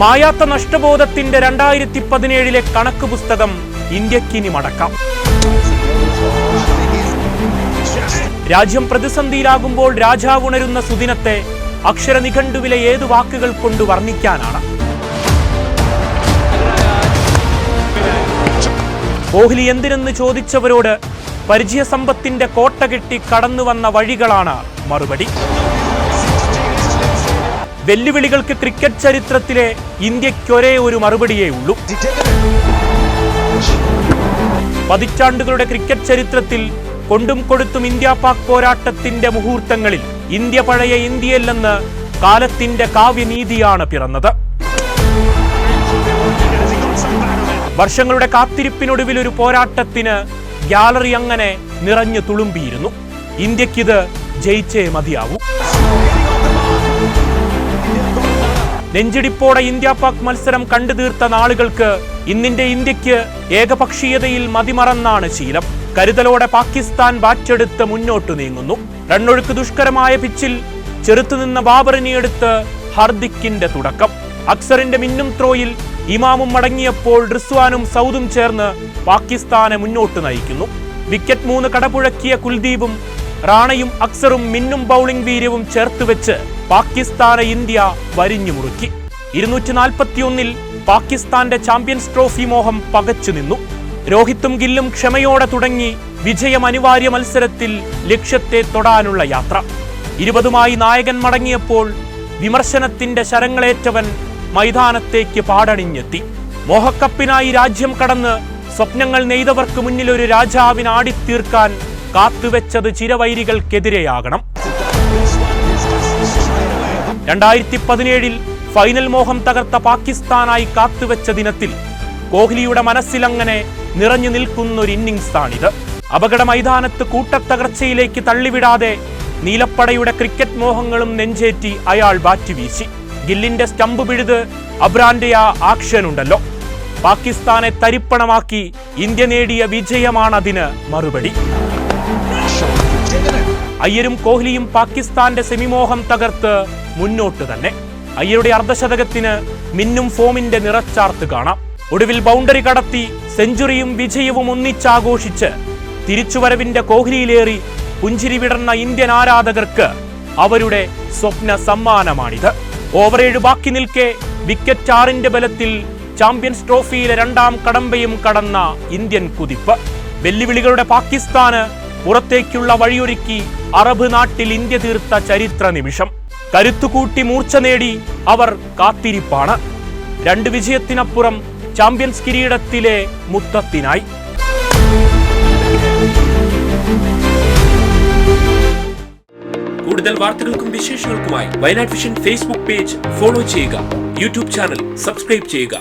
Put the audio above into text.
മായാത്ത നഷ്ടബോധത്തിന്റെ 2017 കണക്ക് പുസ്തകം ഇന്ത്യക്കിനി മടക്കാം. രാജ്യം പ്രതിസന്ധിയിലാകുമ്പോൾ രാജാവ് ഉണരുന്ന സുദിനത്തെ അക്ഷരനിഘണ്ടുവിലെ ഏതു വാക്കുകൾ കൊണ്ട് വർണ്ണിക്കാനാണ്? കോഹ്ലി എന്തിനെന്ന് ചോദിച്ചവരോട് പരിചയസമ്പത്തിന്റെ കോട്ട കെട്ടി കടന്നു വന്ന വഴികളാണ് മറുപടി. വെല്ലുവിളികൾക്ക് ക്രിക്കറ്റ് ചരിത്രത്തിലെ ഇന്ത്യക്കൊരേ ഒരു മറുപടിയേ ഉള്ളൂ. പതിറ്റാണ്ടുകളുടെ ക്രിക്കറ്റ് ചരിത്രത്തിൽ കൊണ്ടും കൊടുത്തും ഇന്ത്യ പാക് പോരാട്ടത്തിന്റെ മുഹൂർത്തങ്ങളിൽ ഇന്ത്യ പഴയ ഇന്ത്യയല്ലെന്ന് കാലത്തിന്റെ കാവ്യനീതിയാണ് പിറന്നത്. വർഷങ്ങളുടെ കാത്തിരിപ്പിനൊടുവിൽ ഒരു പോരാട്ടത്തിന് ഗ്യാലറി അങ്ങനെ നിറഞ്ഞു തുളുമ്പിയിരുന്നു. ഇന്ത്യക്കിത് ജയിച്ചേ മതിയാവൂ. നെഞ്ചിടിപ്പോടെ ഇന്ത്യ പാക് മത്സരം കണ്ടു തീർത്ത നാളുകൾക്ക് ഇന്നിന്റെ ഇന്ത്യക്ക് ഏകപക്ഷീയതയിൽ മതിമറന്നാണ് ശീലം. കരുതലോടെ പാകിസ്ഥാൻ ബാറ്റെടുത്ത് മുന്നോട്ടു നീങ്ങുന്നു. റണ്ണൊഴുക്ക് ദുഷ്കരമായ പിച്ചിൽ ചെറുത്തുനിന്ന ബാബറിനെടുത്ത് ഹർദിക്കിന്റെ തുടക്കം. അക്സറിന്റെ മിന്നും ത്രോയിൽ ഇമാമും മടങ്ങിയപ്പോൾ റിസ്വാനും സൗദും ചേർന്ന് പാകിസ്ഥാനെ മുന്നോട്ട് നയിക്കുന്നു. വിക്കറ്റ് 3 കടപുഴക്കിയ കുൽദീപും റാണയും അക്സറും മിന്നും ബൌളിംഗ് വീര്യവും ചേർത്തുവെച്ച് പാകിസ്ഥാനെ ഇന്ത്യ വരിഞ്ഞു മുറുക്കി. 241 പാകിസ്ഥാന്റെ ചാമ്പ്യൻസ് ട്രോഫി മോഹം പകച്ചു നിന്നു. രോഹിത്തും ഗില്ലും ക്ഷമയോടെ തുടങ്ങി വിജയം അനിവാര്യ മത്സരത്തിൽ ലക്ഷ്യത്തെ തൊടാനുള്ള യാത്ര. 20മായി നായകൻ മടങ്ങിയപ്പോൾ വിമർശനത്തിന്റെ ശരങ്ങളേറ്റവൻ മൈതാനത്തേക്ക് പാടണിഞ്ഞെത്തി. മോഹക്കപ്പിനായി രാജ്യം കടന്ന് സ്വപ്നങ്ങൾ നെയ്തവർക്ക് മുന്നിൽ ഒരു രാജാവിന് ആടിത്തീർക്കാൻ കാത്തുവെച്ചത് ചിരവൈരികൾക്കെതിരെയാകണം. 2017 ഫൈനൽ മോഹം തകർത്ത പാകിസ്ഥാനായി കാത്തുവെച്ച ദിനത്തിൽ കോഹ്ലിയുടെ മനസ്സിലങ്ങനെ നിറഞ്ഞു നിൽക്കുന്നൊരു ഇന്നിംഗ്സാണിത്. അപകട മൈതാനത്ത് കൂട്ടത്തകർച്ചയിലേക്ക് തള്ളിവിടാതെ നീലപ്പടയുടെ ക്രിക്കറ്റ് മോഹങ്ങളും നെഞ്ചേറ്റി അയാൾ ബാറ്റ് വീശി. ഗില്ലിന്റെ സ്റ്റംപ് പിഴുത് അബ്രാന്റെ ആ ആക്ഷനുണ്ടല്ലോ, പാകിസ്ഥാനെ തരിപ്പണമാക്കി ഇന്ത്യ നേടിയ വിജയമാണതിന് മറുപടി. അയ്യരും കോഹ്ലിയും പാകിസ്ഥാന്റെ സെമിമോഹം തകർത്ത് മുന്നോട്ട് തന്നെ. അയ്യരുടെ അർദ്ധശതകത്തിന് മിന്നും ഫോമിന്റെ നിറച്ചാർത്ത് കാണാം. ഒടുവിൽ ബൗണ്ടറി കടത്തി സെഞ്ചുറിയും വിജയവും ഒന്നിച്ചാഘോഷിച്ച് തിരിച്ചുവരവിന്റെ കോഹ്ലിയിലേറി പുഞ്ചിരി വിടർന്ന ഇന്ത്യൻ ആരാധകർക്ക് അവരുടെ സ്വപ്ന സമ്മാനമാണിത്. ഓവർ 7 ബാക്കി നിൽക്കെ വിക്കറ്റ് 6ന്റെ ബലത്തിൽ ചാമ്പ്യൻസ് ട്രോഫിയിലെ 2ാം കടമ്പയും കടന്ന ഇന്ത്യൻ കുതിപ്പ്. വെല്ലുവിളികളുടെ പാകിസ്ഥാന് പുറത്തേക്കുള്ള വഴിയൊരുക്കി അറബ് നാട്ടിൽ ഇന്ത്യ തീർത്ത ചരിത്ര നിമിഷം. കരുത്തുകൂട്ടി മൂർച്ച നേടി അവർ കാത്തിരിപ്പാണ്. 2 വിജയത്തിനപ്പുറം ചാമ്പ്യൻസ് കിരീടത്തിലെ മുത്തത്തിനായി. കൂടുതൽ വാർത്തകൾക്കും വിശേഷങ്ങൾക്കുമായി Wayanad Vision Facebook page follow ചെയ്യുക. യൂട്യൂബ് ചാനൽ സബ്സ്ക്രൈബ് ചെയ്യുക.